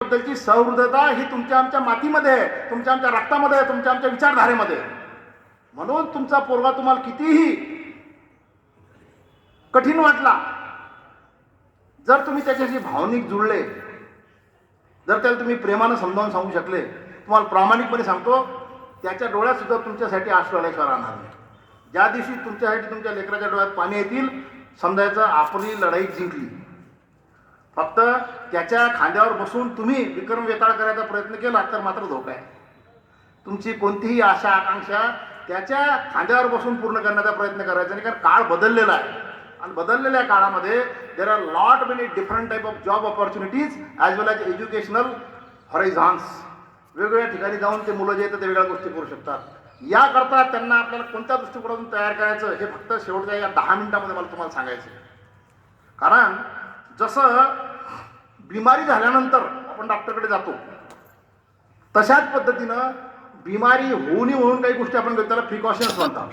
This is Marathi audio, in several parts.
बद्दलची सहृदयता ही तुमच्या आमच्या मातीमध्ये आहे, तुमच्या आमच्या रक्तामध्ये आहे, तुमच्या आमच्या विचारधारेमध्ये आहे. म्हणून तुमचा पोरगा तुम्हाला कितीही कठीण वाटला, जर तुम्ही त्याच्याशी भावनिक जुळले, जर त्याला तुम्ही प्रेमानं समजावून सांगू शकले, तुम्हाला प्रामाणिकपणे सांगतो, त्याच्या डोळ्यात सुद्धा तुमच्यासाठी अश्रू आल्याशिवाय राहणार नाही. ज्या दिवशी तुमच्यासाठी तुमच्या लेकराच्या डोळ्यात पाणी येतील, समजायचं आपली लढाई जिंकली. फक्त त्याच्या खांद्यावर बसून तुम्ही विक्रम वेताळ करायचा प्रयत्न केला तर मात्र धोका आहे. तुमची कोणतीही आशा आकांक्षा त्याच्या खांद्यावर बसून पूर्ण करण्याचा प्रयत्न करायचा नाही, कारण काळ बदललेला आहे. आणि बदललेल्या काळामध्ये there are lot many different type of job opportunities as well as educational horizons. वेगवेगळ्या ठिकाणी जाऊन ते मुलं जे आहेत ते वेगळ्या गोष्टी करू शकतात. याकरता त्यांना आपल्याला कोणत्या दृष्टिकोनातून तयार करायचं हे फक्त शेवटच्या या 10 मिनिटामध्ये मला तुम्हाला सांगायचं. कारण जसं बिमारी झाल्यानंतर आपण डॉक्टरकडे जातो, तशाच पद्धतीनं बिमारी होऊ नये म्हणून काही गोष्टी आपण त्याला प्रिकॉशन्स म्हणतात.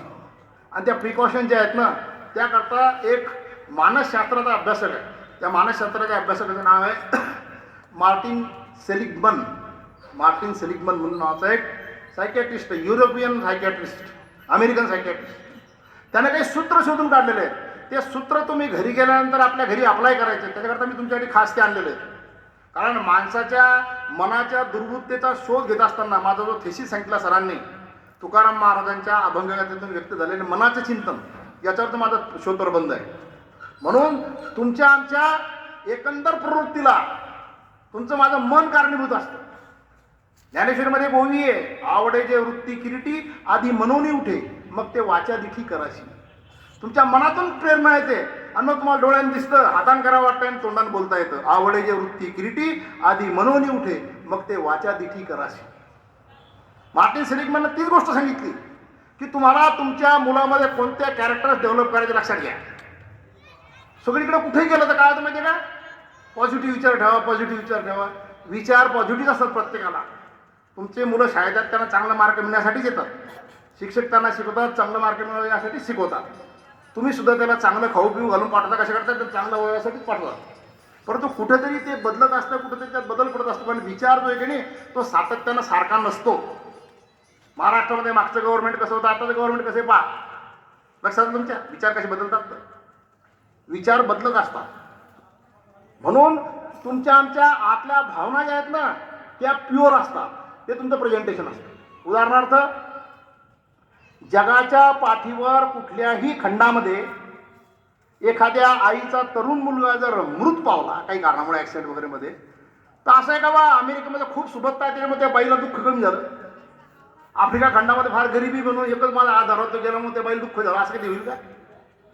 आणि त्या प्रिकॉशन ज्या आहेत ना, त्याकरता एक मानसशास्त्राचा अभ्यासक आहे. त्या मानसशास्त्राच्या अभ्यासकाचं नाव आहे मार्टिन सेलिग्मन. मार्टिन सेलिग्मन म्हणून नावाचा एक psychiatrist, European psychiatrist, American psychiatrist. त्याने काही सूत्र शोधून काढलेले आहेत. ते सूत्र तुम्ही घरी गेल्यानंतर आपल्या घरी अप्लाय करायचे. त्याच्याकरता मी तुमच्यासाठी खास ते आणलेले आहेत. कारण माणसाच्या मनाच्या दुर्बुद्धतेचा शोध घेत असताना माझा जो थेसिस सांगितला सरांनी, तुकाराम महाराजांच्या अभंगातून व्यक्त झालेले मनाचे चिंतन, याच्यावर तर माझा शोध प्रबंध आहे. म्हणून तुमच्या आमच्या एकंदर प्रवृत्तीला तुमचं माझं मन कारणीभूत असतं. ज्ञानेश्वरीमध्ये ओवी आहे, आवडे जे वृत्ती किरीटी आधी मनोनी उठे मग ते वाचा दिठी कराशी. तुमच्या मनातून प्रेरणा येते आणि मग तुम्हाला डोळ्यानं दिसतं, हातान करावं वाटतं आणि तोंडानं बोलता येतं. आवडे जे वृत्ती किरीटी आधी मनोनी उठे मग ते वाचा दिठी कराशी. मार्टिन सेलिग्मननं तीच गोष्ट सांगितली की तुम्हाला तुमच्या मुलामध्ये कोणत्या कॅरेक्टर्स डेव्हलप करायचे लक्षात घ्या. सगळीकडे कुठेही गेलं तर काय होतं माहिती आहे का, पॉझिटिव्ह विचार ठेवा, पॉझिटिव्ह विचार ठेवा. विचार पॉझिटिव्ह असतात प्रत्येकाला. तुमचे मुलं शाळेत त्यांना चांगला मार्क मिळण्यासाठीच येतात. शिक्षक त्यांना शिकवतात, चांगला मार्क मिळवण्यासाठी शिकवतात. तुम्ही सुद्धा त्याला चांगलं खाऊ पिऊ घालून पाठवता. कशा करतात, तर चांगल्या वयासाठीच पाठवतात. परंतु कुठेतरी ते बदलत असतं, कुठेतरी त्यात बदल पडत असतो. पण विचार जो आहे की नाही, तो सातत्यानं सारखा नसतो. महाराष्ट्रामध्ये मागचं गव्हर्नमेंट कसं होतं, आताचं गव्हर्नमेंट कसे पहा, लक्षात तुमच्या विचार कसे बदलतात. विचार बदलत असतात. म्हणून तुमच्या आमच्या आतल्या भावना ज्या आहेत ना, त्या प्युअर असतात. ते तुमचं प्रेझेंटेशन असतं. उदाहरणार्थ, जगाच्या पाठीवर कुठल्याही खंडामध्ये एखाद्या आईचा तरुण मुलगा जर मृत पावला काही कारणामुळे, ॲक्सिडेंट वगैरे मध्ये, तर असं आहे का बा अमेरिकेमध्ये खूप सुबत्ता आहे, त्याच्यामुळे त्या बाईला दुःख कमी झालं. आफ्रिका खंडामध्ये फार गरिबी बनवून एकच माझा आधार होतो गेल्यामुळे त्या बाईला दुःख झालं, असं कधी होईल का?